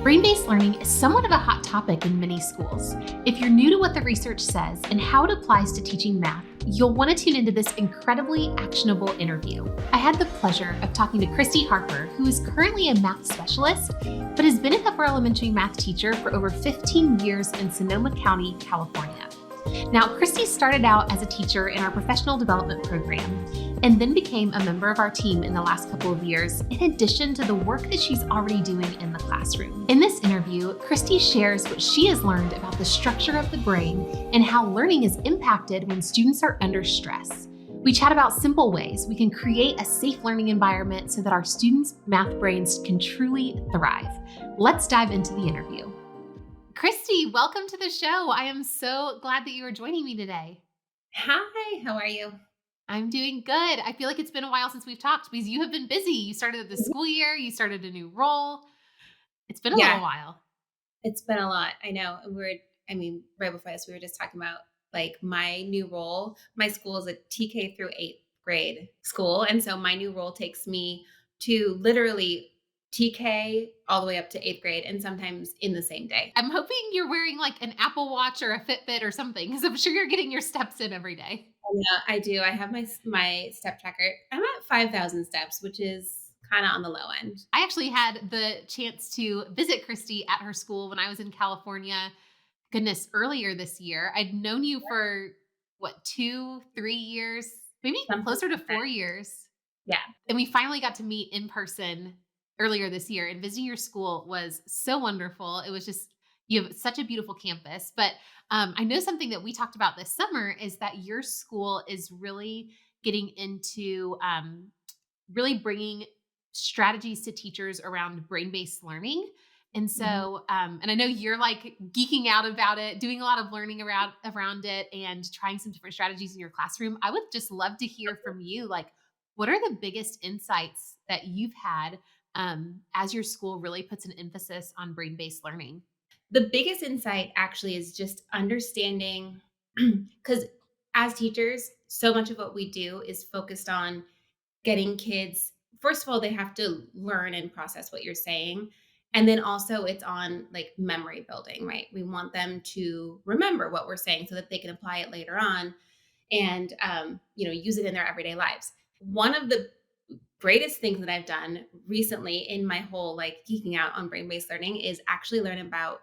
Brain-based learning is somewhat of a hot topic in many schools. If you're new to what the research says and how it applies to teaching math, you'll want to tune into this incredibly actionable interview. I had the pleasure of talking to Christy Harper, who is currently a math specialist, but has been an upper elementary math teacher for over 15 years in Sonoma County, California. Now, Christy started out as a teacher in our professional development program and then became a member of our team in the last couple of years, in addition to the work that she's already doing in the classroom. In this interview, Christy shares what she has learned about the structure of the brain and how learning is impacted when students are under stress. We chat about simple ways we can create a safe learning environment so that our students' math brains can truly thrive. Let's dive into the interview. Christy, welcome to the show. I am so glad that you are joining me today. Hi, how are you? I'm doing good. I feel like it's been a while since we've talked because you have been busy. You started the school year, you started a new role. It's been a Yeah, little while. it's been a lot. I know. Right before this, we were just talking about like my new role. My school is a TK through eighth grade school. And so my new role takes me to literally TK all the way up to eighth grade and sometimes in the same day. I'm hoping you're wearing like an Apple Watch or a Fitbit or something because I'm sure you're getting your steps in every day. Yeah, I do. I have my step tracker. I'm at 5,000 steps, which is kind of on the low end. I actually had the chance to visit Christy at her school when I was in California. Goodness, earlier this year. I'd known you for what, 2, 3 years, maybe Something closer to like that. 4 years. Yeah. And we finally got to meet in person earlier this year, and visiting your school was so wonderful. It was just, you have such a beautiful campus. But I know something that we talked about this summer is that your school is really getting into really bringing strategies to teachers around brain-based learning. And Mhm. so, and I know you're like geeking out about it, doing a lot of learning around it and trying some different strategies in your classroom. I would just love to hear from you, like, what are the biggest insights that you've had as your school really puts an emphasis on brain-based learning? The biggest insight actually is just understanding because as teachers, so much of what we do is focused on getting kids, first of all, they have to learn and process what you're saying. And then also it's on like memory building, right? We want them to remember what we're saying so that they can apply it later on and use it in their everyday lives. One of the greatest things that I've done recently in my whole like geeking out on brain-based learning is actually learn about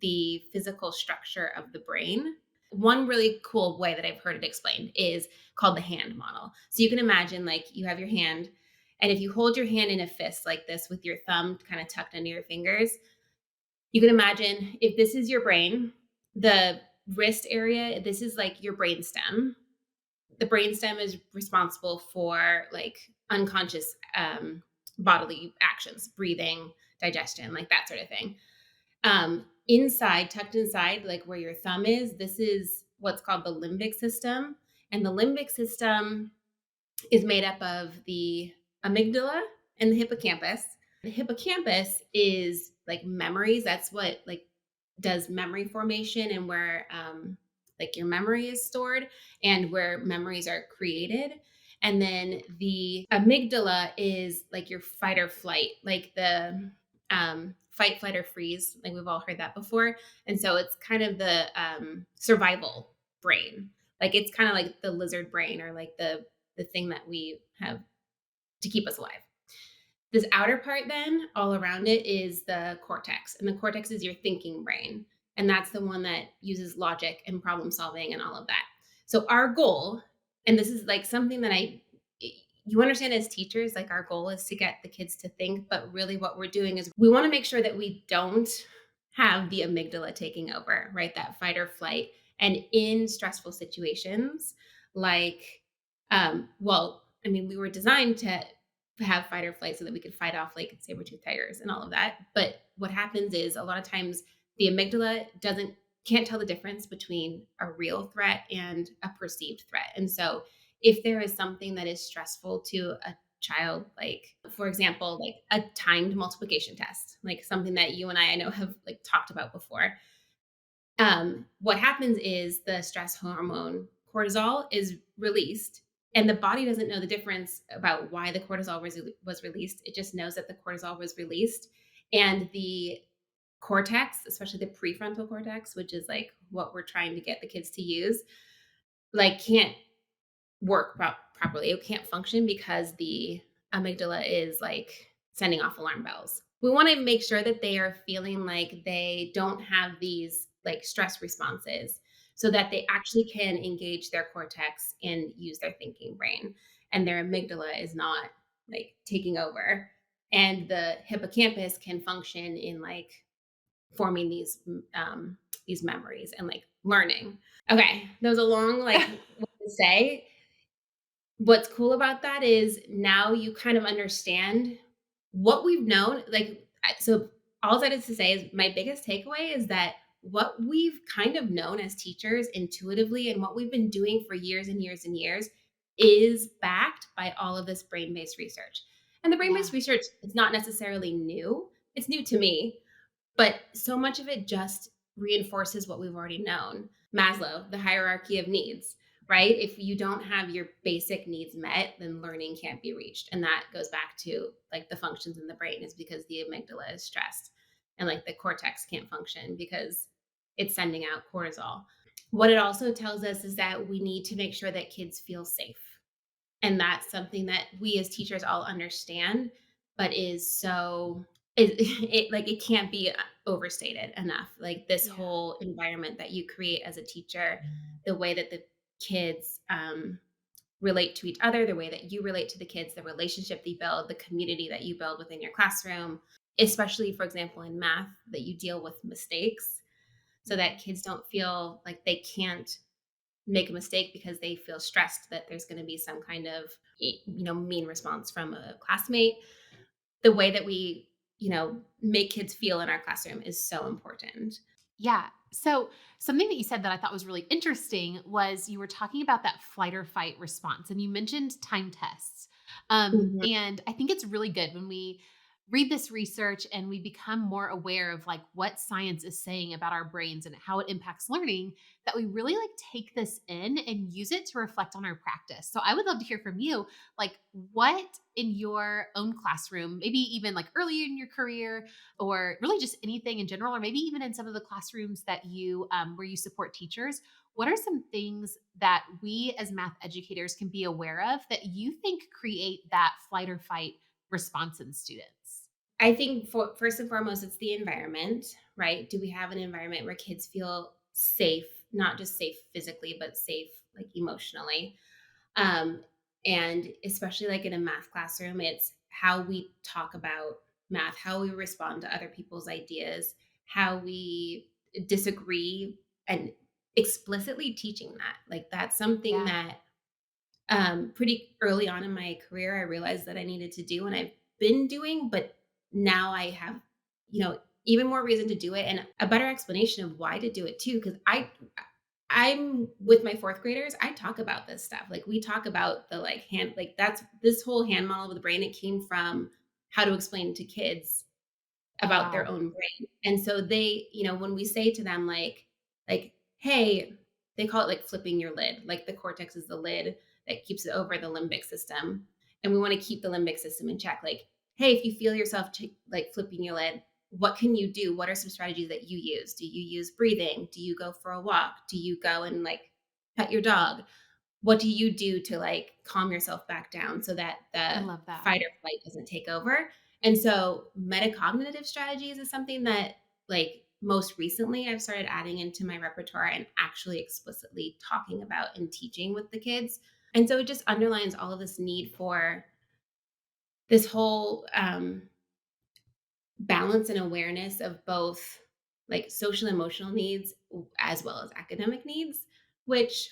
the physical structure of the brain. One really cool way that I've heard it explained is called the hand model. So you can imagine like you have your hand, and if you hold your hand in a fist like this with your thumb kind of tucked under your fingers, you can imagine if this is your brain, the wrist area, this is like your brain stem. The brainstem is responsible for like unconscious bodily actions, breathing, digestion, like that sort of thing. Inside, tucked inside, like where your thumb is, this is what's called the limbic system. And the limbic system is made up of the amygdala and the hippocampus. The hippocampus is like memories. That's what like does memory formation and where like your memory is stored and where memories are created. And then the amygdala is like your fight or flight, like the fight, flight, or freeze. Like we've all heard that before. And so it's kind of the survival brain. Like it's kind of like the lizard brain or like the thing that we have to keep us alive. This outer part then, all around it is the cortex, and the cortex is your thinking brain, and that's the one that uses logic and problem solving and all of that. So our goal, and this is like something that you understand as teachers, like our goal is to get the kids to think, but really what we're doing is we want to make sure that we don't have the amygdala taking over, right? That fight or flight. And in stressful situations, like, we were designed to have fight or flight so that we could fight off like saber-tooth tigers and all of that. But what happens is a lot of times the amygdala can't tell the difference between a real threat and a perceived threat. And so if there is something that is stressful to a child, like for example, like a timed multiplication test, like something that you and I know have like talked about before. What happens is the stress hormone cortisol is released, and the body doesn't know the difference about why the cortisol was released. It just knows that the cortisol was released, and the cortex, especially the prefrontal cortex, which is like what we're trying to get the kids to use, like can't work properly. It can't function because the amygdala is like sending off alarm bells. We want to make sure that they are feeling like they don't have these like stress responses so that they actually can engage their cortex and use their thinking brain and their amygdala is not like taking over and the hippocampus can function in like forming these memories and like learning. Okay, that was a long like what to say. What's cool about that is now you kind of understand what we've known, like, so all that is to say is my biggest takeaway is that what we've kind of known as teachers intuitively and what we've been doing for years and years and years is backed by all of this brain-based research. And the brain-based Yeah. research is not necessarily new. It's new to me, but so much of it just reinforces what we've already known. Maslow, the hierarchy of needs, right? If you don't have your basic needs met, then learning can't be reached. And that goes back to like the functions in the brain is because the amygdala is stressed and like the cortex can't function because it's sending out cortisol. What it also tells us is that we need to make sure that kids feel safe. And that's something that we as teachers all understand, but is so it like it can't be overstated enough. Like this Yeah. whole environment that you create as a teacher, the way that the kids relate to each other, the way that you relate to the kids, the relationship that you build, the community that you build within your classroom, especially for example in math, that you deal with mistakes so that Mhm. kids don't feel like they can't make a mistake because they feel stressed that there's going to be some kind of mean response from a classmate. The way that we make kids feel in our classroom is so important. Yeah. So, something that you said that I thought was really interesting was you were talking about that flight or fight response, and you mentioned time tests. Mhm. And I think it's really good when we read this research and we become more aware of like what science is saying about our brains and how it impacts learning that we really like take this in and use it to reflect on our practice. So I would love to hear from you like what in your own classroom, maybe even like early in your career or really just anything in general, or maybe even in some of the classrooms that you where you support teachers, what are some things that we as math educators can be aware of that you think create that flight or fight response in students? I think for first and foremost, it's the environment, right? Do we have an environment where kids feel safe, not just safe physically, but safe like emotionally? Um, and especially like in a math classroom, it's how we talk about math, how we respond to other people's ideas, how we disagree, and explicitly teaching that. Like that's something Yeah. that pretty early on in my career, I realized that I needed to do, and I've been doing, but now I have, even more reason to do it and a better explanation of why to do it too. Cause I'm with my fourth graders. I talk about this stuff. Like we talk about the like hand, like that's this whole hand model of the brain. It came from how to explain to kids Oh about their wow. own brain. And so they, when we say to them hey, they call it like flipping your lid. Like the cortex is the lid that keeps it over the limbic system. And we want to keep the limbic system in check. Like, hey, if you feel yourself like flipping your lid, what can you do? What are some strategies that you use? Do you use breathing? Do you go for a walk? Do you go and like pet your dog? What do you do to like calm yourself back down so that I the love that. fight or flight doesn't take over? And so metacognitive strategies is something that like most recently I've started adding into my repertoire and actually explicitly talking about and teaching with the kids. And so it just underlines all of this need for this whole balance and awareness of both like social emotional needs as well as academic needs, which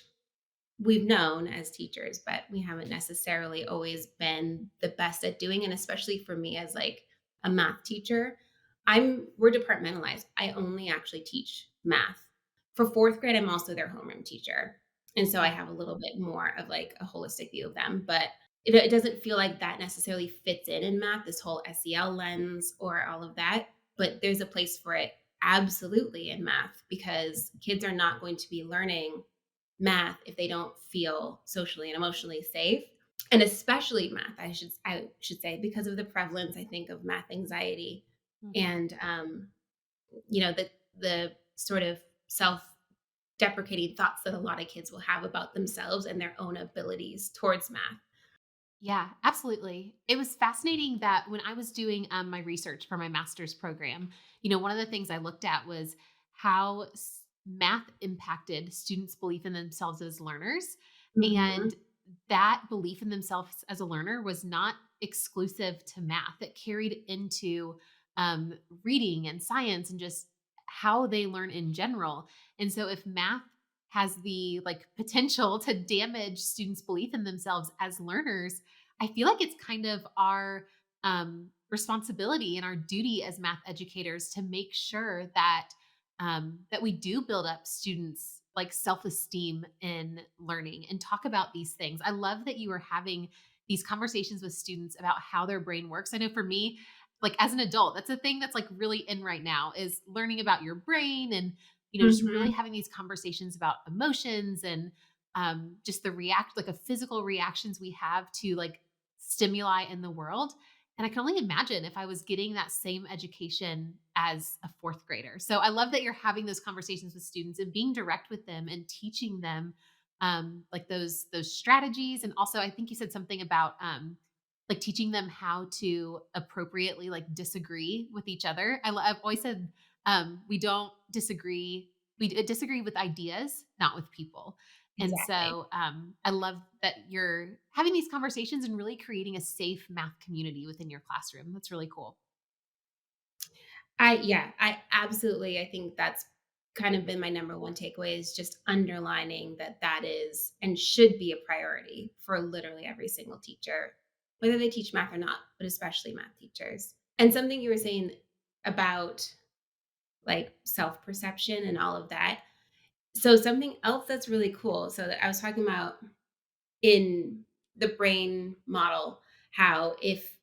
we've known as teachers, but we haven't necessarily always been the best at doing. And especially for me as like a math teacher, we're departmentalized. I only actually teach math. For fourth grade, I'm also their homeroom teacher. And so I Yeah. have a little bit more of like a holistic view of them, but it doesn't feel like that necessarily fits in math, this whole SEL lens or all of that. But there's a place for it absolutely in math because kids are not going to be learning math if they don't feel socially and emotionally safe, and especially math I should say because of the prevalence I think of math anxiety Mhm. and the sort of self-deprecating thoughts that a lot of kids will have about themselves and their own abilities towards math. Yeah, absolutely. It was fascinating that when I was doing my research for my master's program, one of the things I looked at was how math impacted students' belief in themselves as learners. Mhm. And that belief in themselves as a learner was not exclusive to math, it carried into um, reading and science and just how they learn in general. And so, if math has the potential to damage students' belief in themselves as learners, I feel like it's kind of our responsibility and our duty as math educators to make sure that we do build up students like self-esteem in learning and talk about these things. I love that you are having these conversations with students about how their brain works. I know for me, like as an adult, that's a thing that's like really in right now is learning about your brain and just really Mhm. having these conversations about emotions and just the react like a physical reactions we have to like stimuli in the world. And I can only imagine if I was getting that same education as a fourth grader. So I love that you're having those conversations with students and being direct with them and teaching them like those strategies. And also, I think you said something about like teaching them how to appropriately like disagree with each other. I've always said we don't disagree. We disagree with ideas, not with people. And Exactly. so I love that you're having these conversations and really creating a safe math community within your classroom. That's really cool. I absolutely, I think that's kind of been my number one takeaway is just underlining that that is and should be a priority for literally every single teacher, whether they teach math or not, but especially math teachers. And something you were saying about like self-perception and all of that. So something else that's really cool. So that I was talking about in the brain model, how if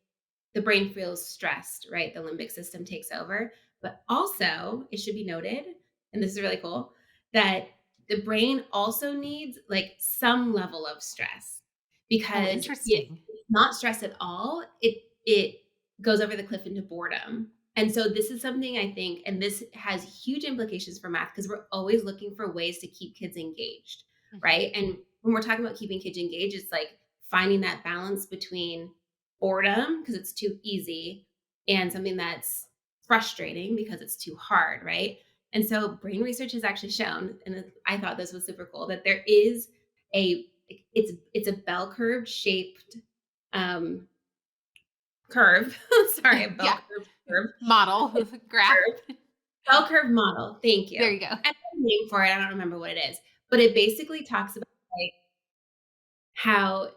the brain feels stressed, right? The limbic system takes over. But also, it should be noted, and this is really cool, that the brain also needs like some level of stress Oh, because if interesting. it's not stress at all, it goes over the cliff into boredom. And so this is something I think, and this has huge implications for math because we're always looking for ways to keep kids engaged, Mhm. right? And when we're talking about keeping kids engaged, it's like finding that balance between boredom because it's too easy and something that's frustrating because it's too hard, right? And so brain research has actually shown, and I thought this was super cool, that there is a it's a bell curve shaped um curve. Sorry, a bell Yeah. curve curve. Model, graph. Curve. Bell curve model. Thank you. There And you go. I have a name for it. I don't remember what it is, but it basically talks about like how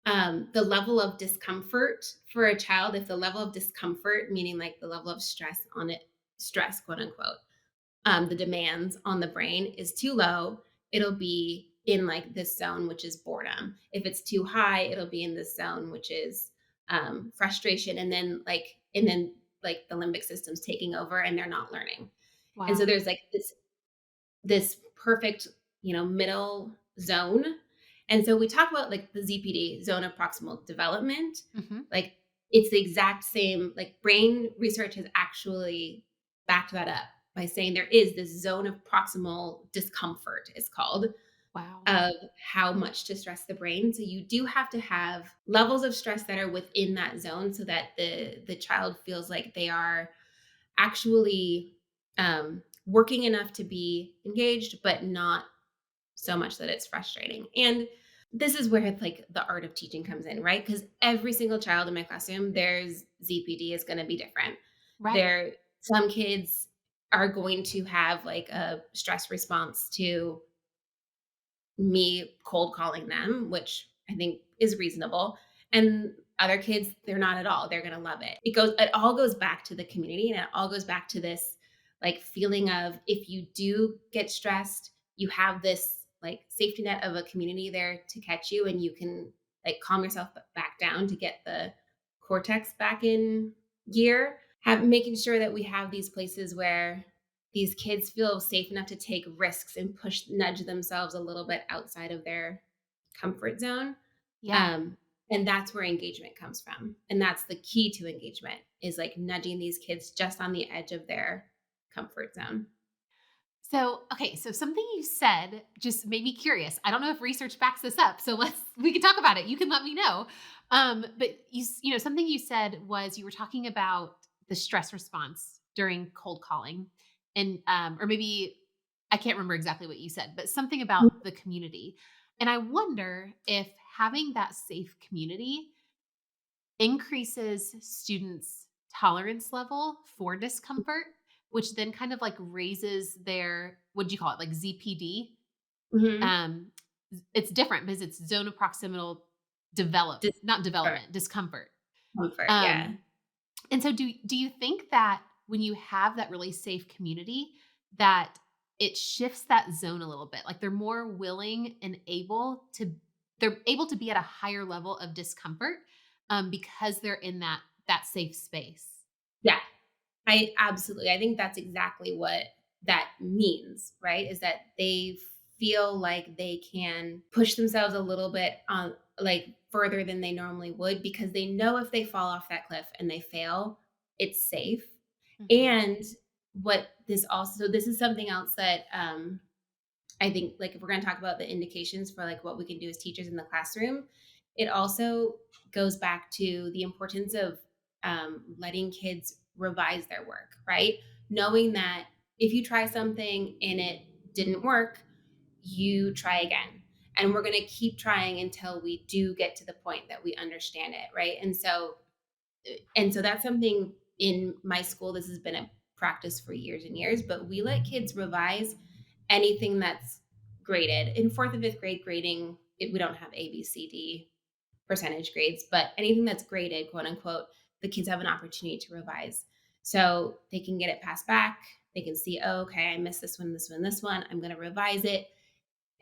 the level of discomfort for a child, if the level of discomfort, meaning like the level of stress on it, stress, quote unquote, the demands on the brain is too low, it'll be in like this zone, which is boredom. If it's too high, it'll be in this zone, which is frustration. And then the limbic system's taking over and they're not learning. And so Wow. there's like this perfect, middle zone. And so we talk about like the ZPD, zone of proximal development. Mhm. Like it's the exact same, like brain research has actually backed that up by saying there is this zone of proximal discomfort, it's called, Wow. of how much to stress the brain. So you do have to have levels of stress that are within that zone so that the child feels like they are actually working enough to be engaged, but not so much that it's frustrating. And this is where like the art of teaching comes in, right? Because every single child in my classroom, there's ZPD is going to be different. Right. There, some kids are going to have like a stress response to me cold calling them, which I think is reasonable. And other kids, they're not at all. They're going to love it. It all goes back to the community and it all goes back to this like feeling of if you do get stressed, you have this like safety net of a community there to catch you and you can like calm yourself back down to get the cortex back in gear. Making sure that we have these places where these kids feel safe enough to take risks and nudge themselves a little bit outside of their comfort zone. Yeah. Um, and that's where engagement comes from. And that's the key to engagement is like nudging these kids just on the edge of their comfort zone. So, okay, so something you said just made me curious. I don't know if research backs this up, so we can talk about it. You can let me know. But something you said was you were talking about the stress response during cold calling, and or maybe I can't remember exactly what you said, but something about the community. And I wonder if having that safe community increases students' tolerance level for discomfort, which then kind of like raises their, what do you call it? Like ZPD. Mhm. Um, it's different because it's zone of proximal not Discomfort, development, discomfort. comfort, yeah. Um, and so do you think that when you have that really safe community that it shifts that zone a little bit? Like they're able to be at a higher level of discomfort because they're in that safe space. Yeah. I think that's exactly what that means, right? Is that they feel like they can push themselves a little bit on like further than they normally would because they know if they fall off that cliff and they fail, it's safe. Mhm. And this is something else that I think like if we're going to talk about the indications for like what we can do as teachers in the classroom, it also goes back to the importance of letting kids revise their work, right? Knowing that if you try something and it didn't work, you try again. And we're going to keep trying until we do get to the point that we understand it, right? And so that's something in my school. This has been a practice for years and years, but we let kids revise anything that's graded. In fourth and fifth grade grading, we don't have A, B, C, D percentage grades, but anything that's graded, quote unquote, the kids have an opportunity to revise. So they can get it passed back. They can see, oh, okay, I missed this one, this one, this one. I'm going to revise it.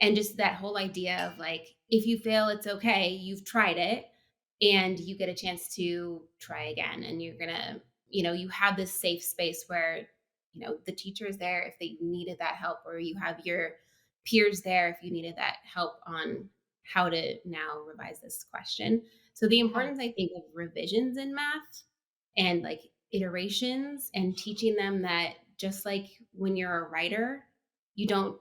And just that whole idea of like, if you fail, it's okay. You've tried it and you get a chance to try again. And you're going to, you have this safe space where, the teacher is there if they needed that help, or you have your peers there if you needed that help on how to now revise this question. So the Yeah. importance, I think, of revisions in math and like iterations and teaching them that just like when you're a writer, you don't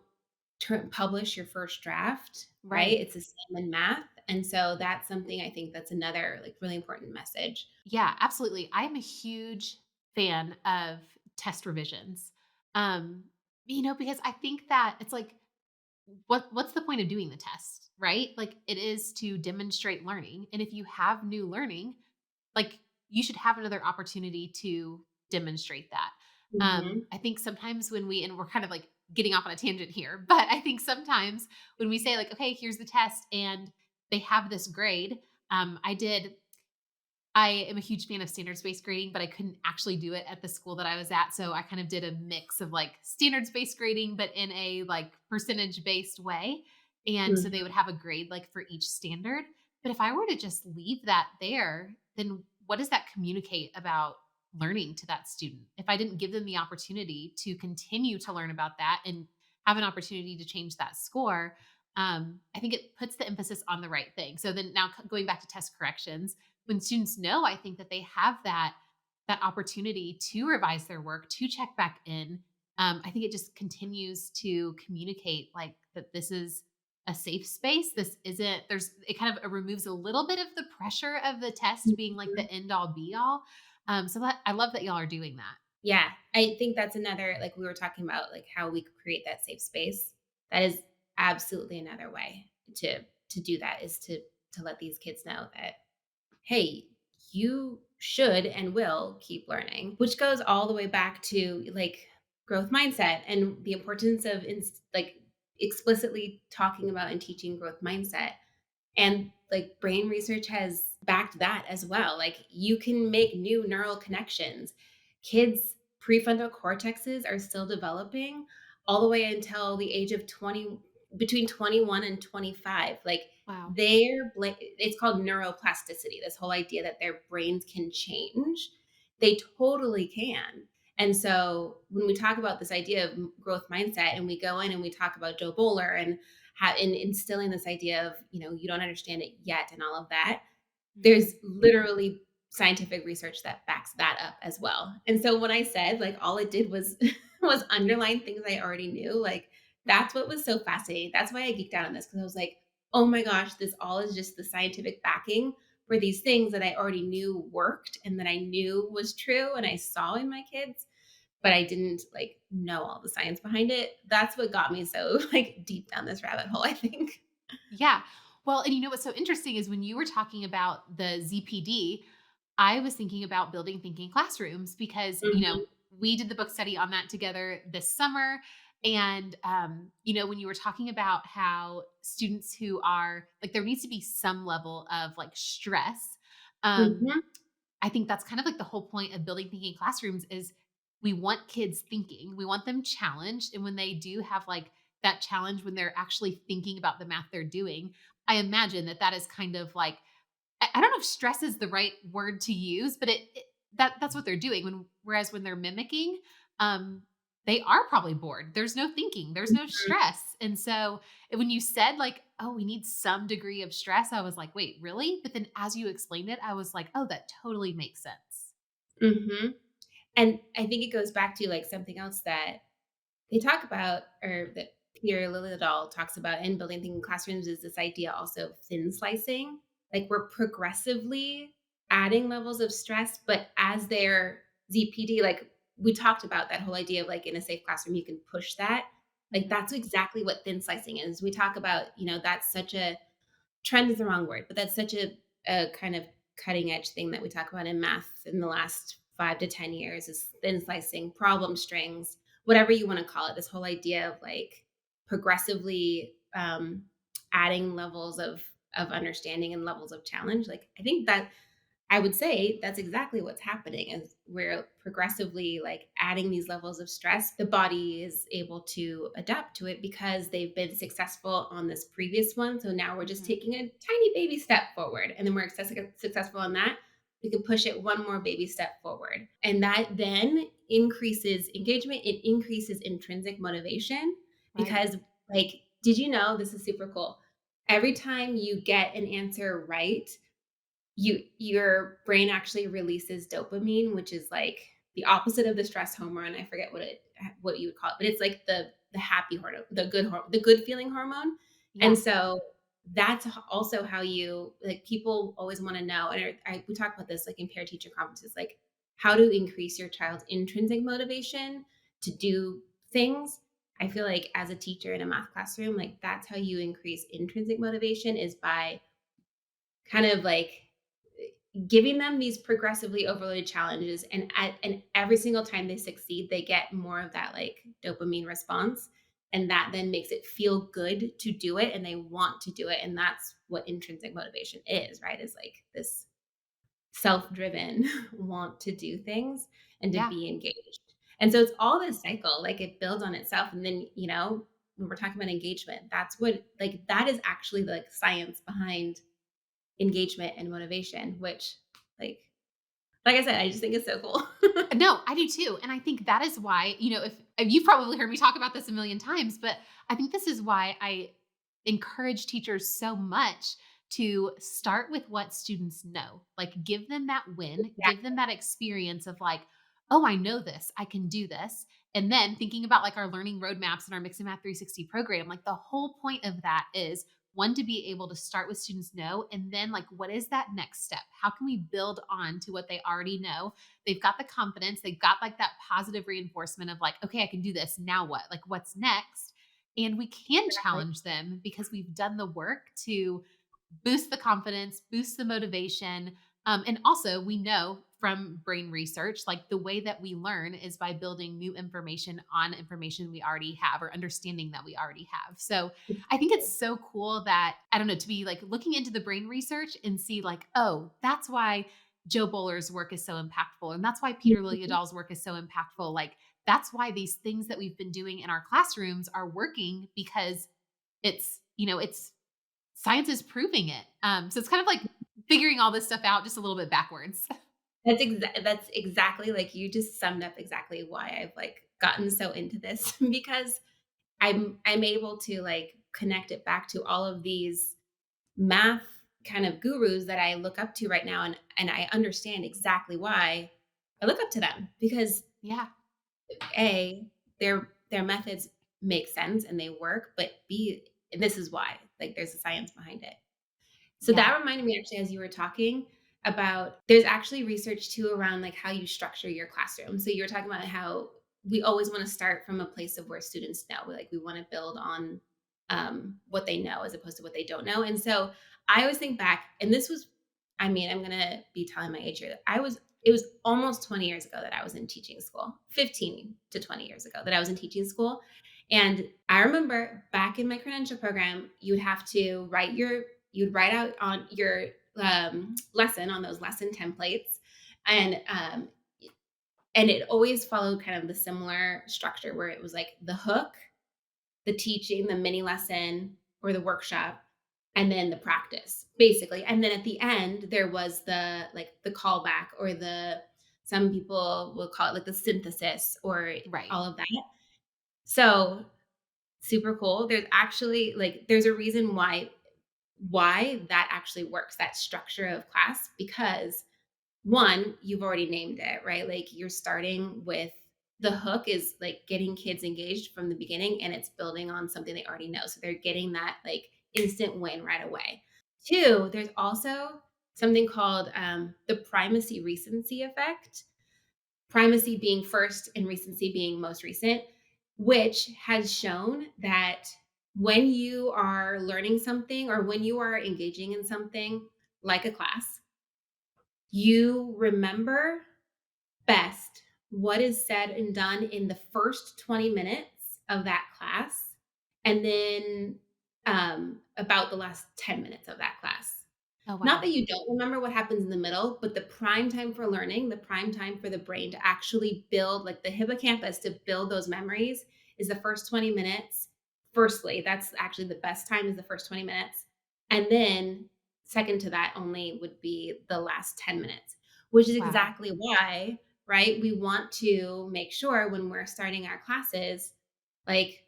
publish your first draft, right? Right. It's the same in math. And so that's something I think that's another like really important message. Yeah, absolutely. I'm a huge fan of test revisions. Um, because I think that it's like what's the point of doing the test, right? Like it is to demonstrate learning. And if you have new learning, like you should have another opportunity to demonstrate that. Mhm. I think sometimes and we're kind of like getting off on a tangent here, but I think sometimes when we say like, okay, here's the test and they have this grade. I am a huge fan of standards-based grading, but I couldn't actually do it at the school that I was at, so I kind of did a mix of, like, standards-based grading, but in a, like, percentage-based way, and so they Mhm. would have a grade, like, for each standard, but if I were to just leave that there, then what does that communicate about learning to that student? If I didn't give them the opportunity to continue to learn about that and have an opportunity to change that score, I think it puts the emphasis on the right thing. So then now going back to test corrections, when students know, I think that they have that opportunity to revise their work, to check back in. I think it just continues to communicate like that this is a safe space. This isn't there's it kind of removes a little bit of the pressure of the test being like Mhm. the end all be all. So that I love that y'all are doing that. Yeah, I think that's another like we were talking about like how we could create that safe space. That is absolutely another way to do that is to let these kids know that hey, you should and will keep learning, which goes all the way back to like growth mindset and the importance of like explicitly talking about and teaching growth mindset. And like brain research has backed that as well. Like you can make new neural connections. Kids' prefrontal cortexes are still developing all the way until the age of 20, between 21 and 25. Like Wow. it's called neuroplasticity, this whole idea that their brains can change. They totally can. And so when we talk about this idea of growth mindset and we go in and we talk about Joe Bowler and in instilling this idea of you don't understand it yet and all of that, Mhm. there's literally scientific research that backs that up as well. And so when I said like all it did was was underlying things I already knew. Like, that's what was so fascinating. That's why I geeked out on this, because I was like, oh my gosh, this all is just the scientific backing for these things that I already knew worked and that I knew was true and I saw in my kids, but I didn't like know all the science behind it. That's what got me so like deep down this rabbit hole, I think. Yeah. Well, and you know what's so interesting is when you were talking about the ZPD, I was thinking about building thinking classrooms because, Mhm. we did the book study on that together this summer. And, when you were talking about how students who are like, there needs to be some level of like stress. Um, Mhm. I think that's kind of like the whole point of building thinking classrooms is we want kids thinking. We want them challenged. And when they do have like that challenge when they're actually thinking about the math they're doing, I imagine that that is kind of like I don't know if stress is the right word to use, but that's what they're doing. Whereas when they're mimicking, um, they are probably bored. There's no thinking. There's no Mhm. stress. And so when you said like, "Oh, we need some degree of stress," I was like, "Wait, really?" But then as you explained it, I was like, "Oh, that totally makes sense." Mhm. And I think it goes back to like something else that they talk about, or that Peter Liljedahl talks about in building thinking classrooms, is this idea also of thin slicing. Like, we're progressively adding levels of stress, but as their ZPD, like we talked about that whole idea of like in a safe classroom, you can push that. Like, Mhm. that's exactly what thin slicing is. We talk about, that's such a trend is the wrong word, but that's such a kind of cutting edge thing that we talk about in math in the last 5 to 10 years is thin slicing, problem strings, whatever you want to call it. This whole idea of like progressively adding levels of understanding and levels of challenge. Like, I think that I would say that's exactly what's happening is we're progressively like adding these levels of stress. The body is able to adapt to it because they've been successful on this previous one. So now we're just Mhm. taking a tiny baby step forward. And then we're successful on that. We can push it one more baby step forward. And that then increases engagement. It increases intrinsic motivation Right. because, like, did you know this is super cool? Every time you get an answer right, your brain actually releases dopamine, which is like the opposite of the stress hormone. I forget what you would call it, but it's like the happy hormone, the good feeling hormone. And Yeah. so that's also how you like people always want to know. And we talk about this like in parent teacher conferences, like how to increase your child's intrinsic motivation to do things. I feel like as a teacher in a math classroom, like that's how you increase intrinsic motivation is by kind of like giving them these progressively overloaded challenges, and every single time they succeed they get more of that like dopamine response, and that then makes it feel good to do it and they want to do it, and that's what intrinsic motivation is, right? Is like this self-driven want to do things and to Yeah. be engaged. And so it's all this cycle, like it builds on itself, and then when we're talking about engagement, that's what like that is actually the like science behind engagement and motivation, which like like I said, I just think it's so cool. No, I do too. And I think that is why, if you've probably heard me talk about this a million times, but I think this is why I encourage teachers so much to start with what students know. Like give them that win, give them Exactly. that experience of like, oh, I know this, I can do this. And then thinking about like our learning roadmaps and our Mix and Math 360 program, like the whole point of that is one to be able to start with students know and then like what is that next step? How can we build on to what they already know? They've got the confidence, they've got like that positive reinforcement of like, okay, I can do this. Now what? Like, what's next? And we can Exactly. challenge them because we've done the work to boost the confidence, boost the motivation. And also, we know from brain research, like the way that we learn is by building new information on information we already have or understanding that we already have. So I think it's so cool that, I don't know, to be like looking into the brain research and see, like, oh, that's why Joe Bowler's work is so impactful. And that's why Peter Mhm. Liljedahl's work is so impactful. Like, that's why these things that we've been doing in our classrooms are working because it's science is proving it. So it's kind of like figuring all this stuff out just a little bit backwards. That's exactly like you just summed up exactly why I've like gotten so into this because I'm able to like connect it back to all of these math kind of gurus that I look up to right now, and I understand exactly why I look up to them because Yeah. A, their methods make sense and they work, but B, and this is why, like, there's a science behind it. So Yeah. that reminded me actually as you were talking about there's actually research too around like how you structure your classroom. So you were talking about how we always want to start from a place of where students know. Like we want to build on what they know as opposed to what they don't know. And so I always think back, and this was, I mean, I'm gonna be telling my age here. It was almost 20 years ago that I was in teaching school, 15 to 20 years ago that I was in teaching school. And I remember back in my credential program, you'd write out on your lesson on those lesson templates, and and it always followed kind of the similar structure where it was like the hook, the teaching, the mini lesson or the workshop, and then the practice, basically. And then at the end, there was the callback or some people will call it like the synthesis or Right. all of that. So super cool. There's a reason why that actually works, that structure of class, because one, you've already named it, right? Like you're starting with the hook is like getting kids engaged from the beginning and it's building on something they already know. So they're getting that like instant win right away. Two, there's also something called the primacy recency effect. Primacy being first and recency being most recent, which has shown that when you are learning something or when you are engaging in something like a class, you remember best what is said and done in the first 20 minutes of that class, and then about the last 10 minutes of that class. Oh, Not wow. that you don't remember what happens in the middle, but the prime time for learning, the prime time for the brain to actually build, like the hippocampus to build those memories, is the first 20 minutes. Firstly, that's actually the best time is the first 20 minutes. And then second to that only would be the last 10 minutes, which is Wow. exactly why, right? We want to make sure when we're starting our classes, like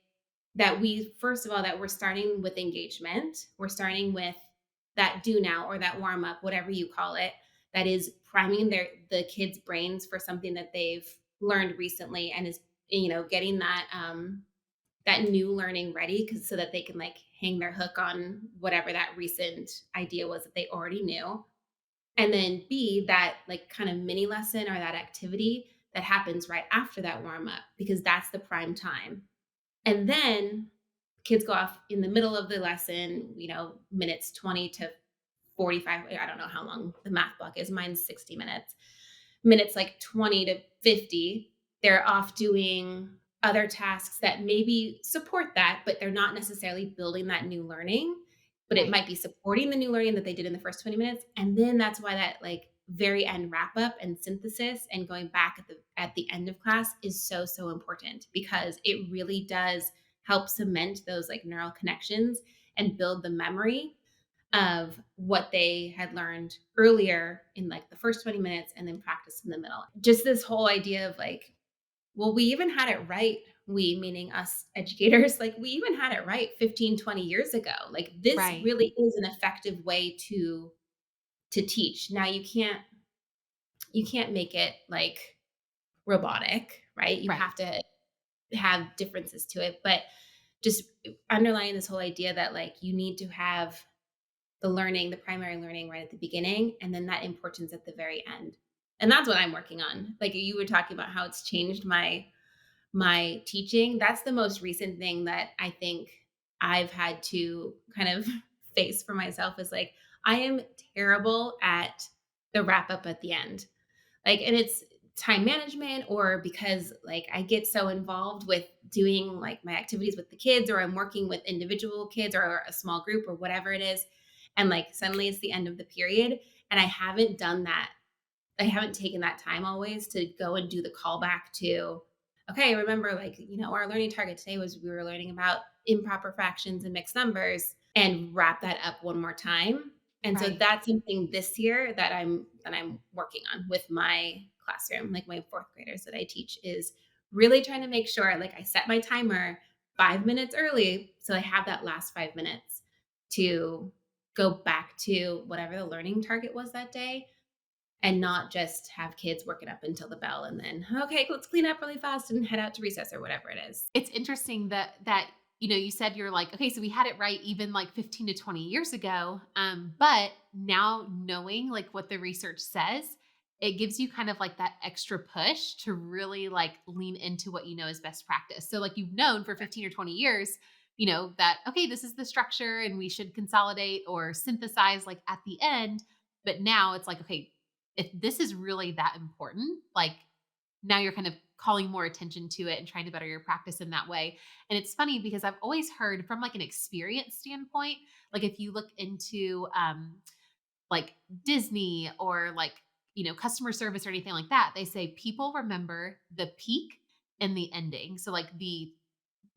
that we first of all that we're starting with engagement, we're starting with that do now or that warm up, whatever you call it, that is priming the kids' brains for something that they've learned recently and is getting that new learning ready so that they can like hang their hook on whatever that recent idea was that they already knew. And then B, that like kind of mini lesson or that activity that happens right after that warm up because that's the prime time. And then kids go off in the middle of the lesson, minutes 20 to 45. I don't know how long the math block is. Mine's 60 minutes. Minutes like 20 to 50, they're off doing other tasks that maybe support that, but they're not necessarily building that new learning, but it Right. might be supporting the new learning that they did in the first 20 minutes. And then that's why that like very end wrap up and synthesis and going back at the end of class is so so important because it really does help cement those like neural connections and build the memory of what they had learned earlier in like the first 20 minutes and then practice in the middle. Just this whole idea of like, well, we even had it right. We, meaning us educators, like we even had it right 15, 20 years ago. Like this Right. really is an effective way to teach. Now you can't make it like robotic, right? You Right. have to have differences to it, but just underlying this whole idea that like you need to have the primary learning right at the beginning, and then that importance at the very end. And that's what I'm working on. Like you were talking about how it's changed my teaching. That's the most recent thing that I think I've had to kind of face for myself is like I am terrible at the wrap up at the end. Like, and it's time management or because like I get so involved with doing like my activities with the kids or I'm working with individual kids or a small group or whatever it is. And like suddenly it's the end of the period. And I haven't taken that time always to go and do the callback to, okay, remember, like, our learning target today was we were learning about improper fractions and mixed numbers and wrap that up one more time. And so Right. that's something this year that I'm working on with my classroom, like my fourth graders that I teach is really trying to make sure like I set my timer 5 minutes early. So I have that last 5 minutes to go back to whatever the learning target was that day and not just have kids working up until the bell and then, okay, let's clean up really fast and head out to recess or whatever it is. It's interesting that you said you're like, "Okay, so we had it right even, like, 15 to 20 years ago," but now knowing, like, what the research says, it gives you kind of, like, that extra push to really, like, lean into what you know is best practice. So, like, you've known for 15 or 20 years, that, "Okay, this is the structure, and we should consolidate or synthesize, like, at the end," but now it's like, "Okay, if this is really that important, like, now you're kind of calling more attention to it and trying to better your practice in that way." And it's funny because I've always heard from like an experience standpoint, like if you look into like Disney or like, customer service or anything like that, they say people remember the peak and the ending. So like the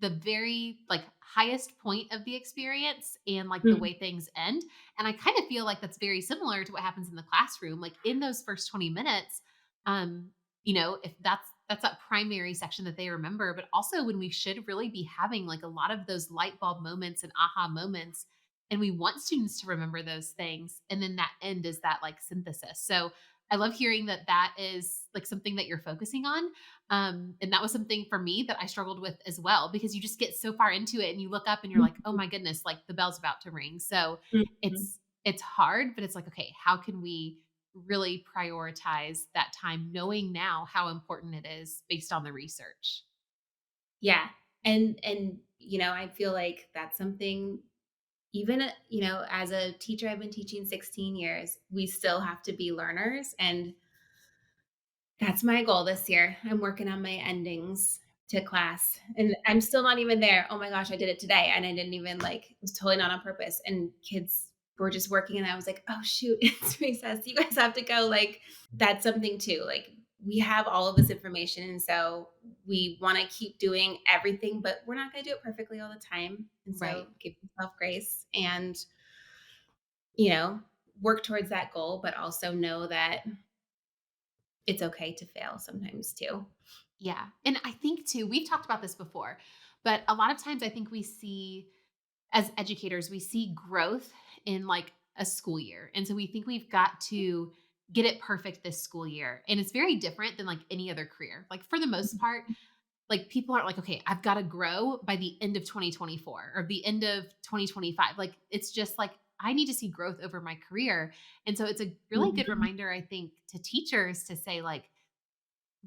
very like highest point of the experience and like the Mhm. way things end. And I kind of feel like that's very similar to what happens in the classroom. Like in those first 20 minutes, if that's that primary section that they remember, but also when we should really be having like a lot of those light bulb moments and aha moments. And we want students to remember those things. And then that end is that like synthesis. So I love hearing that that is like something that you're focusing on. And that was something for me that I struggled with as well because you just get so far into it and you look up and you're like, "Oh Mhm. my goodness, like the bell's about to ring." So Mhm. it's hard, but it's like, okay, how can we really prioritize that time knowing now how important it is based on the research? Yeah. And I feel like that's something even, as a teacher, I've been teaching 16 years, we still have to be learners, and that's my goal this year. I'm working on my endings to class, and I'm still not even there. Oh my gosh, I did it today, and I didn't even it was totally not on purpose, and kids were just working, and I was like, "Oh, shoot, it's recess. You guys have to go." Like, that's something too. Like, we have all of this information, and so we wanna keep doing everything, but we're not gonna do it perfectly all the time, and Right. so give yourself grace and, you know, work towards that goal, but also know that it's okay to fail sometimes too. Yeah. And I think too, we've talked about this before, but a lot of times I think we see as educators, we see growth in like a school year. And so we think we've got to get it perfect this school year. And it's very different than like any other career. Like for the most part, like people aren't like, okay, I've got to grow by the end of 2024 or the end of 2025. Like it's just like, I need to see growth over my career. And so it's a really good Mhm. reminder, I think, to teachers to say, like,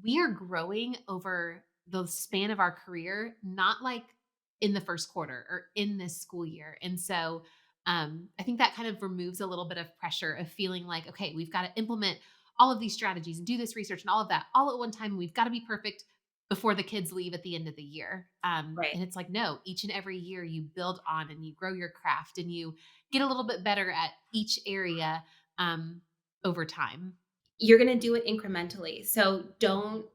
we are growing over the span of our career, not like in the first quarter or in this school year. And so I think that kind of removes a little bit of pressure of feeling like, okay, we've got to implement all of these strategies and do this research and all of that all at one time. We've got to be perfect before the kids leave at the end of the year. Right. And it's like, no, each and every year you build on and you grow your craft and you get a little bit better at each area over time. You're gonna do it incrementally. So don't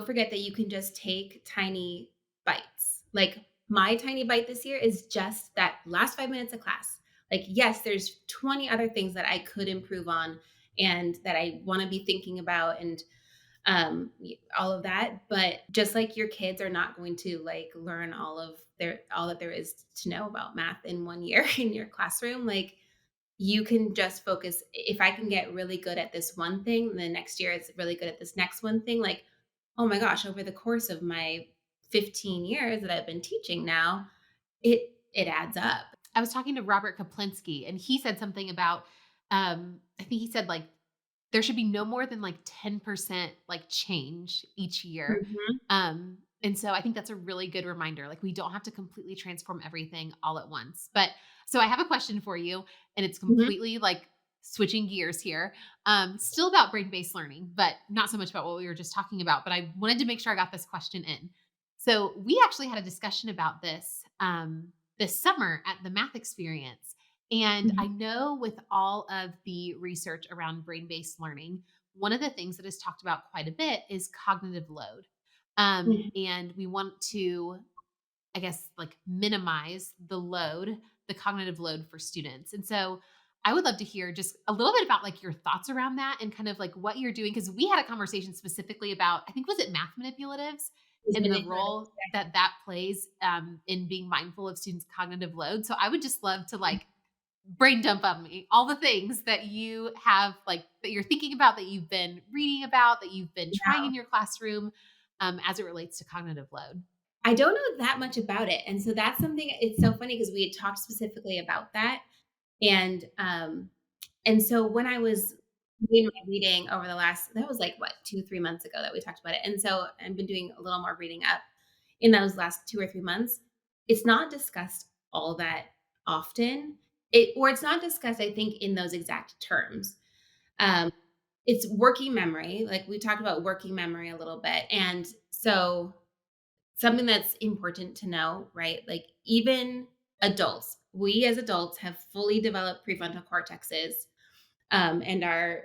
forget that you can just take tiny bites. Like, my tiny bite this year is just that last 5 minutes of class. Like, yes, there's 20 other things that I could improve on and that I wanna be thinking about and, all of that, but just like your kids are not going to, like, learn all that there is to know about math in 1 year in your classroom, like, you can just focus. If I can get really good at this one thing, and then next year it's really good at this next one thing, like, oh my gosh, over the course of my 15 years that I've been teaching now, it adds up. I was talking to Robert Kaplinski, and he said something about, I think he said like there should be no more than like 10% like change each year. Mhm, And so I think that's a really good reminder. Like we don't have to completely transform everything all at once. But so I have a question for you, and it's mhm, completely like switching gears here. Still about brain-based learning, but not so much about what we were just talking about. But I wanted to make sure I got this question in. So we actually had a discussion about this this summer at the math experience. And mhm, I know with all of the research around brain based learning, one of the things that is talked about quite a bit is cognitive load. mhm. And we want to, I guess, like minimize the cognitive load for students. And so I would love to hear just a little bit about like your thoughts around that and kind of like what you're doing. Cause we had a conversation specifically about, I think, was it math manipulatives It's and the manipulative. role that that plays in being mindful of students' cognitive load. So I would just love to like brain dump on me all the things that you have, like, that you're thinking about, that you've been reading about, that you've been trying in your classroom, as it relates to cognitive load. I don't know that much about it, and so that's something it's so funny because we had talked specifically about that, and, so when I was doing my reading over the last that was, like, what, 2, 3 months ago that we talked about it, and so I've been doing a little more reading up in those last 2 or 3 months. It's not discussed all that often. It's not discussed, I think, in those exact terms. Um, it's working memory, like, we talked about working memory a little bit, and so something that's important to know, right? Like, even adults, we as adults have fully developed prefrontal cortexes, and are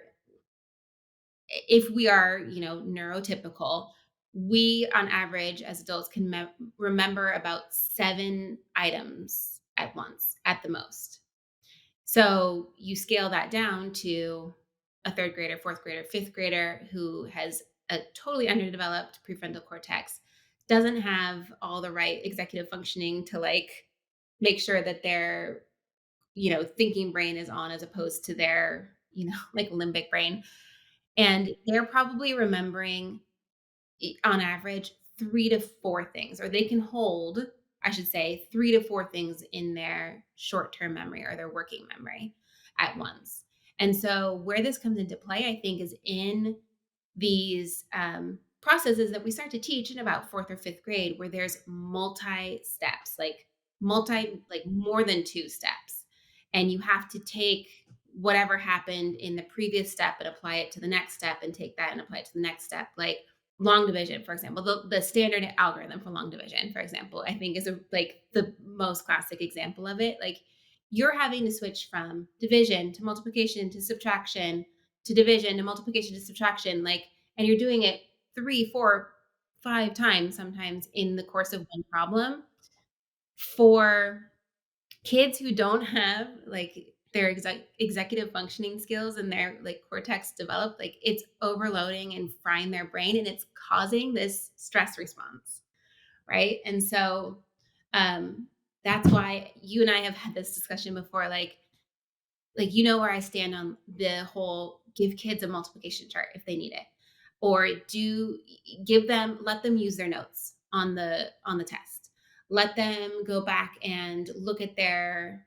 if we are, neurotypical, we on average as adults can remember about 7 items at once at the most. So you scale that down to a 3rd grader, 4th grader, 5th grader who has a totally underdeveloped prefrontal cortex, doesn't have all the right executive functioning to, like, make sure that their, thinking brain is on as opposed to their, like, limbic brain. And they're probably remembering, on average, 3 to 4 things, or they can hold, I should say, 3 to 4 things in their short-term memory or their working memory at once. And so where this comes into play, I think, is in these processes that we start to teach in about 4th or 5th grade, where there's multi steps, like more than 2 steps. And you have to take whatever happened in the previous step and apply it to the next step, and take that and apply it to the next step. Like long division, for example, the standard algorithm for long division, for example, I think is like the most classic example of it. Like, you're having to switch from division to multiplication to subtraction to division to multiplication to subtraction, like, and you're doing it 3, 4, 5 times sometimes in the course of one problem. For kids who don't have, like, their executive functioning skills and their, like, cortex developed, like, it's overloading and frying their brain, and it's causing this stress response, right? And so, that's why you and I have had this discussion before, like, where I stand on the whole give kids a multiplication chart if they need it, or let them use their notes on the test. Let them go back and look at their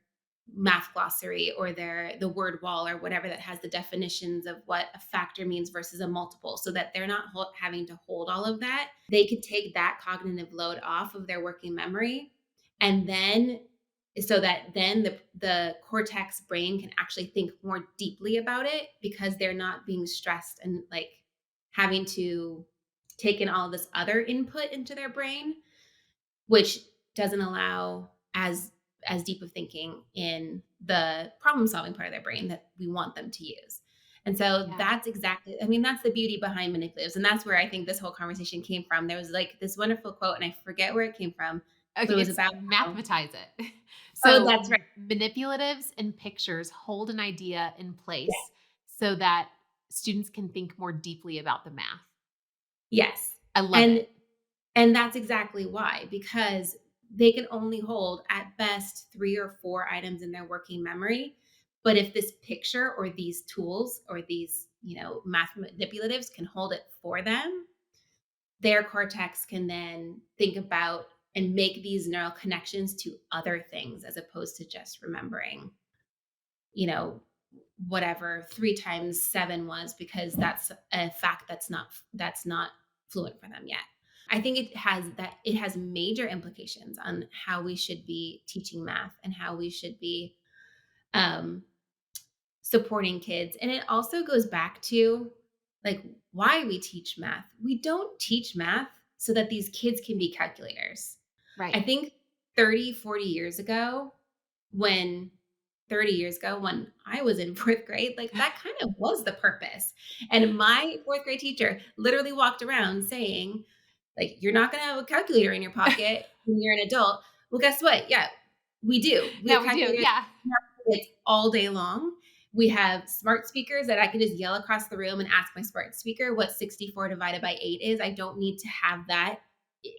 math glossary or the word wall or whatever that has the definitions of what a factor means versus a multiple, so that they're not having to hold all of that. They could take that cognitive load off of their working memory, and then so that then the cortex brain can actually think more deeply about it, because they're not being stressed and, like, having to take in all this other input into their brain, which doesn't allow as deep of thinking in the problem solving part of their brain that we want them to use. And so Yeah. that's exactly, I mean, that's the beauty behind manipulatives. And that's where I think this whole conversation came from. There was, like, this wonderful quote, and I forget where it came from, but Okay, it was it's about how, mathematize it. oh, So, that's right. manipulatives and pictures hold an idea in Yeah. place so that students can think more deeply about the math. Yes. I love it. And And that's exactly why, because they can only hold at best 3 or 4 items in their working memory. But if this picture or these tools or these, math manipulatives can hold it for them, their cortex can then think about and make these neural connections to other things as opposed to just remembering, you know, whatever 3 times 7 was, because that's a fact that's not fluent for them yet. I think it has major implications on how we should be teaching math and how we should be um, supporting kids. And it also goes back to, like, why we teach math. We don't teach math so that these kids can be calculators. Right. I think 30, 40 years ago, when 30 years ago when I was in 4th grade, like, that kind of was the purpose. And my 4th grade teacher literally walked around saying, like, "You're not gonna have a calculator in your pocket when you're an adult." Well, guess what? Yeah, we do. We have Now we do, calculators yeah. in our pockets all day long. We have smart speakers that I can just yell across the room and ask my smart speaker what 64 divided by 8 is. I don't need to have that,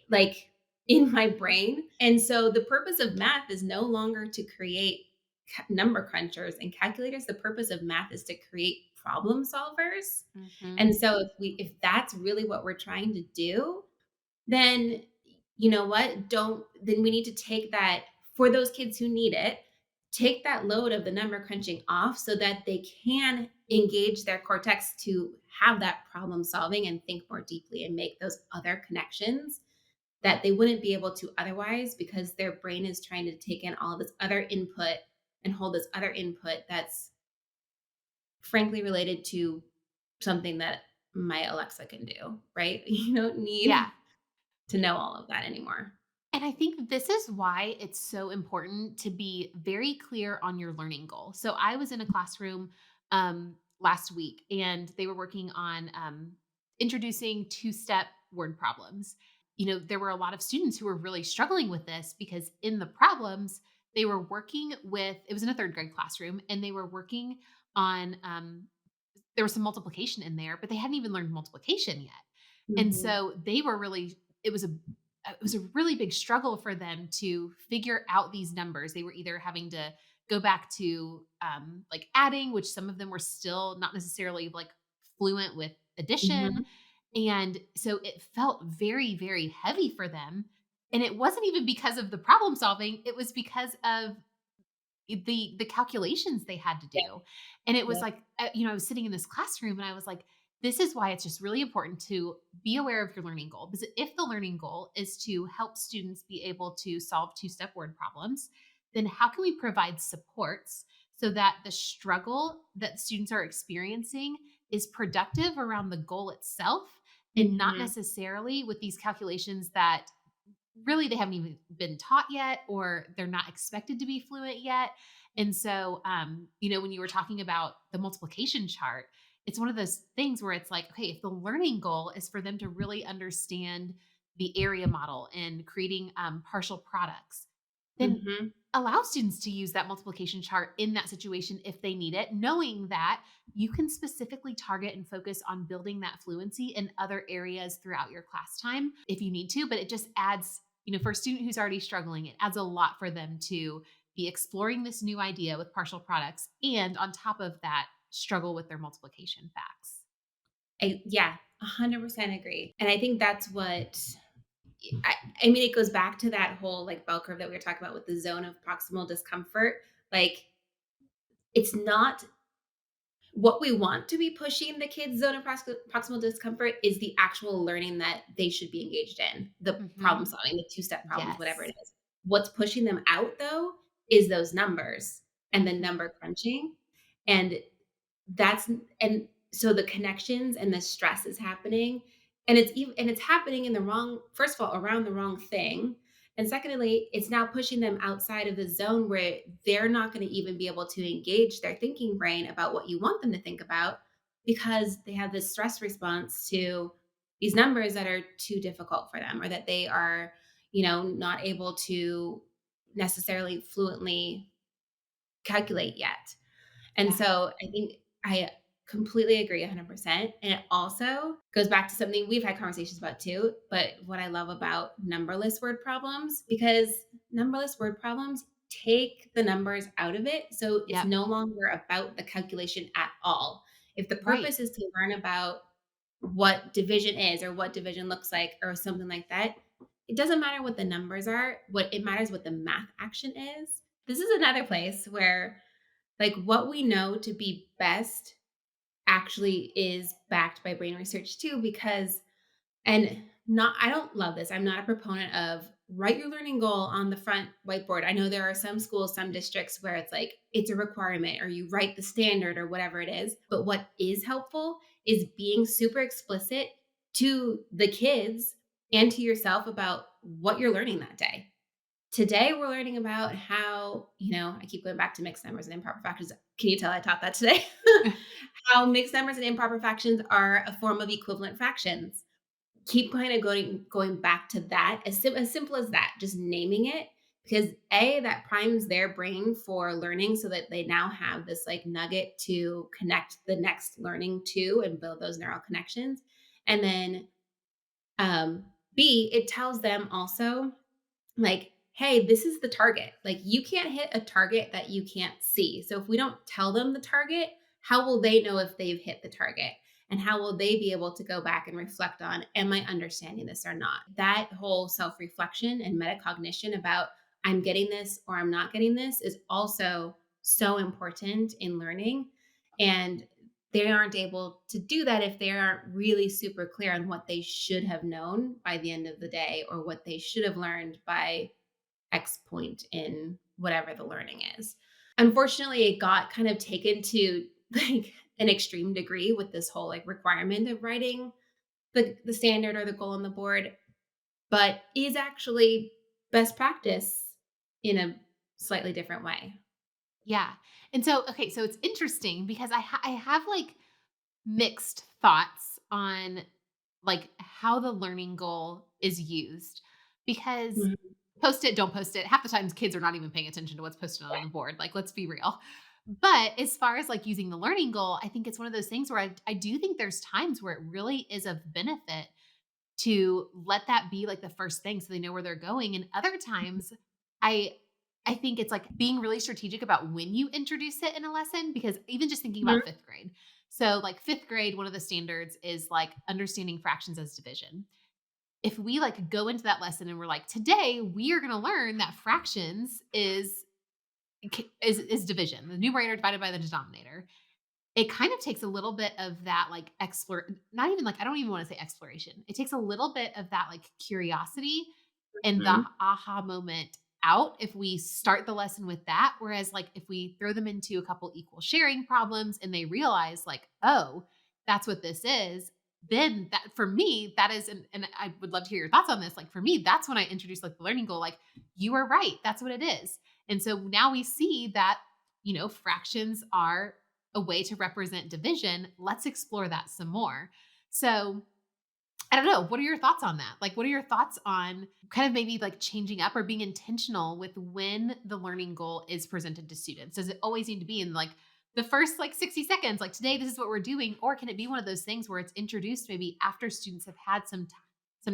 like, in my brain. And so the purpose of math is no longer to create number crunchers and calculators. The purpose of math is to create problem solvers. Mhm. And so if that's really what we're trying to do, then you know what? Don't then we need to take that for those kids who need it, take that load of the number crunching off so that they can engage their cortex to have that problem solving and think more deeply and make those other connections that they wouldn't be able to otherwise because their brain is trying to take in all this other input and hold this other input that's frankly related to something that my Alexa can do, right? You don't Yeah. need to know all of that anymore. And I think this is why it's so important to be very clear on your learning goal. So I was in a classroom last week and they were working on introducing two-step word problems. There were a lot of students who were really struggling with this because in the problems, they were working with, it was in a third grade classroom, and they were working on, there was some multiplication in there, but they hadn't even learned multiplication yet. And Mhm, so they were really, it was a really big struggle for them to figure out these numbers. They were either having to go back to like adding, which some of them were still not necessarily like fluent with addition. mhm, And so it felt very, very heavy for them. And it wasn't even because of the problem solving, it was because of the calculations they had to yep, do. And it was yep, like, I was sitting in this classroom and I was like, this is why it's just really important to be aware of your learning goal. Because if the learning goal is to help students be able to solve two-step word problems, then how can we provide supports so that the struggle that students are experiencing is productive around the goal itself and not mhm, necessarily with these calculations that really they haven't even been taught yet or they're not expected to be fluent yet. And so when you were talking about the multiplication chart, it's one of those things where it's like, okay, if the learning goal is for them to really understand the area model and creating partial products, then mhm, allow students to use that multiplication chart in that situation if they need it, knowing that you can specifically target and focus on building that fluency in other areas throughout your class time if you need to. But it just adds, for a student who's already struggling, it adds a lot for them to be exploring this new idea with partial products. And on top of that, struggle with their multiplication facts. yeah, 100% agree, and I think that's what I I mean, it goes back to that whole, like, bell curve that we were talking about with the zone of proximal discomfort, like, it's not what we want to be pushing the kids' zone of proximal discomfort is the actual learning that they should be engaged in, the problem Hmm. solving, the two-step problems, whatever it Yes. is. What's pushing them out, though, is those numbers and the Hmm. number crunching, and that's and so the connections and the stress is happening, and it's happening in the wrong first of all, around the wrong thing, and secondly, it's now pushing them outside of the zone where they're not gonna even be able to engage their thinking brain about what you want them to think about because they have this stress response to these numbers that are too difficult for them or that they are, not able to necessarily fluently calculate yet. And Yeah. so I think I completely agree 100%. And it also goes back to something we've had conversations about too. But what I love about numberless word problems, because numberless word problems take the numbers out of it. So it's Yep. no longer about the calculation at all. If the Right. purpose is to learn about what division is or what division looks like or something like that, it doesn't matter what the numbers are. What it matters what the math action is. This is another place where like what we know to be best actually is backed by brain research too, because and not I don't love this. I'm not a proponent of write your learning goal on the front whiteboard. I know there are some schools, some districts where it's like it's a requirement or you write the standard or whatever it is. But what is helpful is being super explicit to the kids and to yourself about what you're learning that day. Today, we're learning about how, I keep going back to mixed numbers and improper fractions. Can you tell I taught that today? How mixed numbers and improper fractions are a form of equivalent fractions. Keep kind of going back to that, as simple as that, just naming it because that primes their brain for learning so that they now have this like nugget to connect the next learning to and build those neural connections. And then B, it tells them also like hey, this is the target. Like, you can't hit a target that you can't see. So if we don't tell them the target, how will they know if they've hit the target? And how will they be able to go back and reflect on, am I understanding this or not? That whole self reflection and metacognition about, I'm getting this or I'm not getting this, is also so important in learning. And they aren't able to do that if they aren't really super clear on what they should have known by the end of the day, or what they should have learned by X point in whatever the learning is. Unfortunately, it got kind of taken to like an extreme degree with this whole like requirement of writing the standard or the goal on the board, but is actually best practice in a slightly different way. Yeah. And so, okay, so it's interesting because I have like mixed thoughts on like how the learning goal is used because Mhm. post it, don't post it. Half the times kids are not even paying attention to what's posted on the board. Like, let's be real. But as far as like using the learning goal, I think it's one of those things where I do think there's times where it really is of benefit to let that be like the first thing so they know where they're going. And other times I I think it's like being really strategic about when you introduce it in a lesson because even just thinking Mhm. about 5th grade. So like 5th grade, one of the standards is like understanding fractions as division. If we like go into that lesson and we're like, today we are going to learn that fractions is division, the numerator divided by the denominator. It kind of takes a little bit of that, like, not even, like I don't even wanna say exploration. It takes a little bit of that, like, curiosity and the Mhm. aha moment out if we start the lesson with that, whereas, like, if we throw them into a couple equal sharing problems and they realize, like, "Oh, that's what this is," then that for me, that is and I would love to hear your thoughts on this, like, for me, that's when I introduce, like, the learning goal, like, "You are right, that's what it is." And so now we see that, fractions are a way to represent division. Let's explore that some more. So, I don't know. What are your thoughts on that? Like, what are your thoughts on kind of maybe like changing up or being intentional with when the learning goal is presented to students? Does it always need to be in like the first like 60 seconds? Like, today, this is what we're doing. Or can it be one of those things where it's introduced maybe after students have had some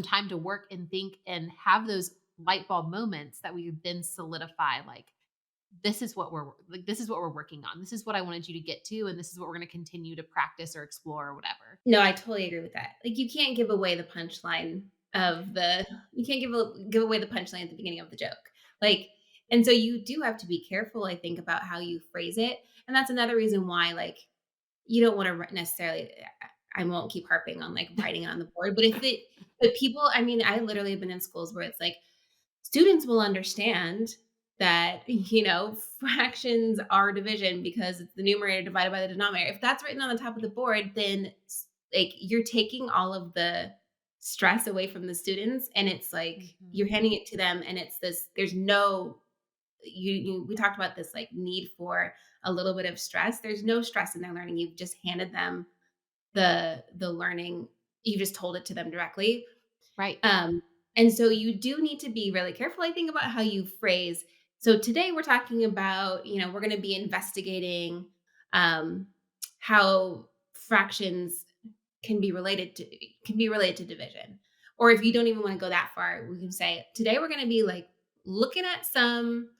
time to work and think and have those light bulb moments that we then solidify like this is what we're working on. This is what I wanted you to get to, and this is what we're gonna continue to practice or explore or whatever. No, I totally agree with that. Like, you can't give away the punchline of the you can't give away the punchline at the beginning of the joke. Like, and so you do have to be careful, I think, about how you phrase it, and that's another reason why, like, you don't wanna necessarily I won't keep harping on, like, writing it on the board, but people, I mean, I literally have been in schools where it's like, students will understand that, fractions are division because it's the numerator divided by the denominator. If that's written on the top of the board, then like, you're taking all of the stress away from the students, and it's like Mhm. you're handing it to them, and it's this. There's no we talked about this like need for a little bit of stress. There's no stress in their learning. You've just handed them the learning. You just told it to them directly. Right. Um, and so you do need to be really careful, I think, about how you phrase. So today we're talking about, we're going to be investigating um, how fractions can be related to division. Or if you don't even want to go that far, we can say today we're going to be like looking at some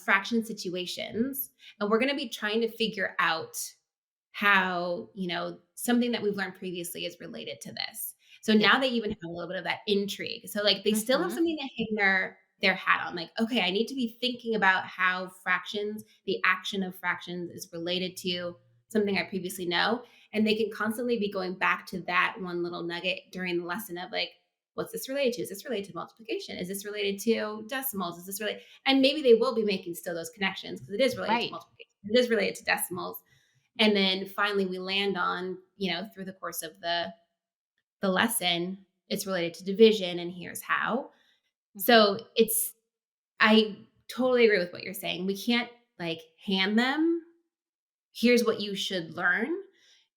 fraction situations, and we're going to be trying to figure out how, something that we've learned previously is related to this. So Yep. now they even have a little bit of that intrigue. So like they still have Mhm. something to hang their hat on. Like, okay, I need to be thinking about how fractions, the action of fractions is related to something I previously know. And they can constantly be going back to that one little nugget during the lesson of like, what's this related to? Is this related to multiplication? Is this related to decimals? Is this related? And maybe they will be making still those connections because it is related to Right. multiplication. It is related to decimals, and then finally we land on, through the course of the lesson, it's related to division and here's how. Mhm. So I totally agree with what you're saying. We can't like hand them, here's what you should learn,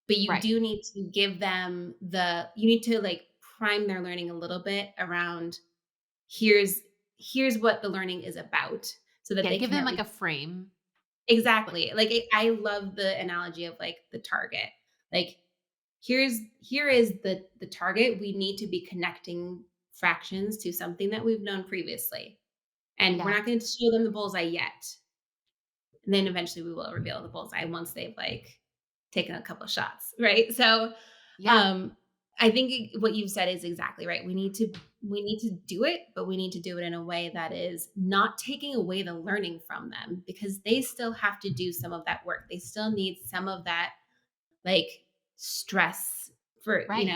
but you Right. do need to give them you need to like prime their learning a little bit around, here's here's what the learning is about, so that Yeah, they give can them at like least. a frame. Like Exactly. Like, I love the analogy of, like, the target. Like, here is the target. We need to be connecting fractions to something that we've known previously. And we're Yeah. not going to show them the bullseye yet. And then eventually we will reveal the bullseye once they've like taken a couple shots, right? So Yeah. um I think what you've said is exactly right. We need to do it, but we need to do it in a way that is not taking away the learning from them because they still have to do some of that work. They still need some of that like stress for, Right.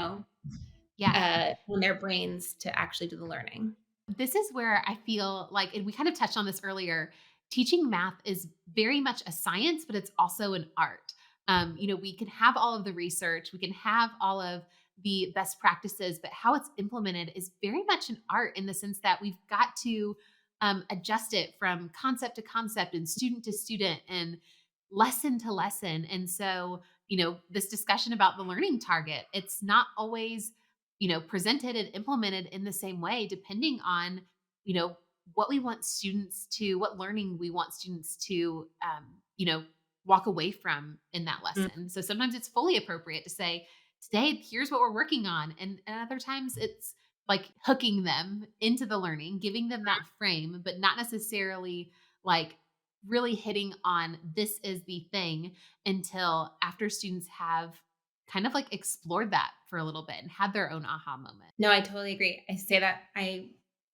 Yeah. on their brains to actually do the learning. This is where I feel like, and we kind of touched on this earlier, teaching math is very much a science, but it's also an art. We can have all of the research, we can have all of the best practices, but how it's implemented is very much an art in the sense that we've got to adjust it from concept to concept and student to student and lesson to lesson. And so, this discussion about the learning target, it's not always presented and implemented in the same way, depending on, you know, what learning we want students to, walk away from in that Mm, lesson. So sometimes it's fully appropriate to say, today, here's what we're working on. And other times it's like hooking them into the learning, giving them that frame, but not necessarily like really hitting on this is the thing until after students have kind of like explored that for a little bit and had their own aha moment. no, I totally agree. I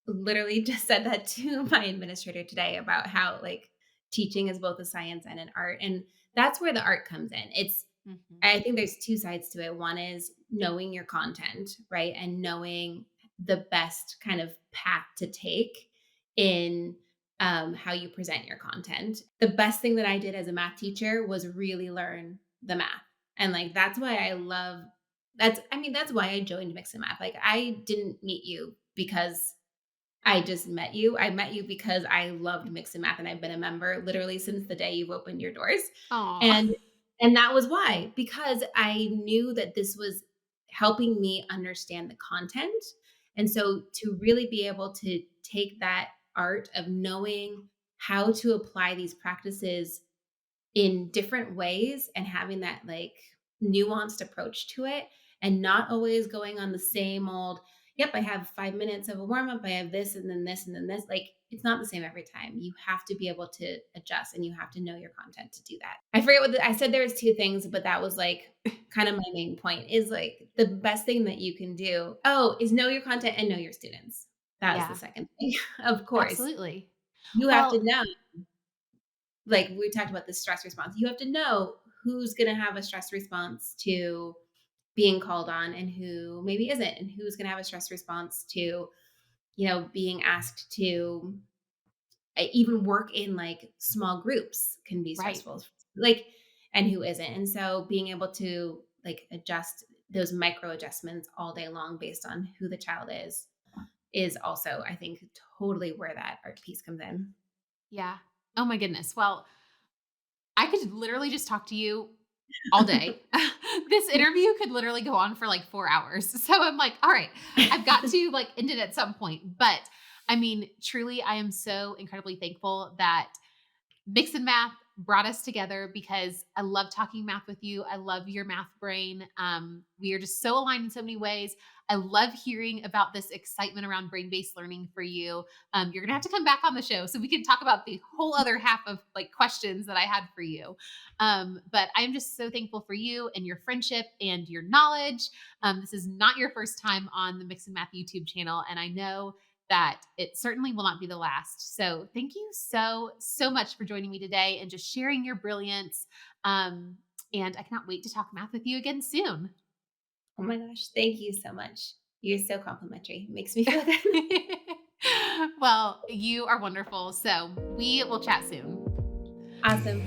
literally just said that to my administrator today about how like teaching is both a science and an art. And that's where the art comes in. Mhm. I think there's two sides to it. One is knowing your content, right? And knowing the best kind of path to take in how you present your content. The best thing that I did as a math teacher was really learn the math. And like that's why I love that's why I joined Mix and Math. Like I didn't meet you because I just met you. I met you because I loved Mix and Math and I've been a member literally since the day you've opened your doors. Aw. And and that was why, because I knew that this was helping me understand the content. And so to really be able to take that art of knowing how to apply these practices in different ways and having that like nuanced approach to it and not always going on the same old, yep, I have 5 minutes of a warm up, I have this and then this and then this. Like it's not the same every time. You have to be able to adjust and you have to know your content to do that. I forget I said there was two things, but that was like kind of my main point is like the best thing that you can do, is know your content and know your students. That was the Yeah, second thing. Of course, absolutely. you have to Well, know, like we talked about the stress response. You have to know who's going to have a stress response to being called on and who maybe isn't, and who's going to have a stress response to, being asked to even work in like small groups can be right. stressful, like, and who isn't. And so being able to like adjust those micro adjustments all day long based on who the child is also, I think, totally where that art piece comes in. Yeah. Oh my goodness. Well, I could literally just talk to you all day. This interview could literally go on for like 4 hours. So I'm like, all right, I've got to like end it at some point. But I mean, truly, I am so incredibly thankful that Mix and Math brought us together because I love talking math with you. I love your math brain. We are just so aligned in so many ways. I love hearing about this excitement around brain based learning for you. You're gonna have to come back on the show so we can talk about the whole other half of like questions that I had for you. But I'm just so thankful for you and your friendship and your knowledge. This is not your first time on the Mix and Math YouTube channel, and I know that it certainly will not be the last. So thank you so, so much for joining me today and just sharing your brilliance. And I cannot wait to talk math with you again soon. Oh my gosh, thank you so much. You're so complimentary. Makes me feel good. Well, you are wonderful. So we will chat soon. Awesome.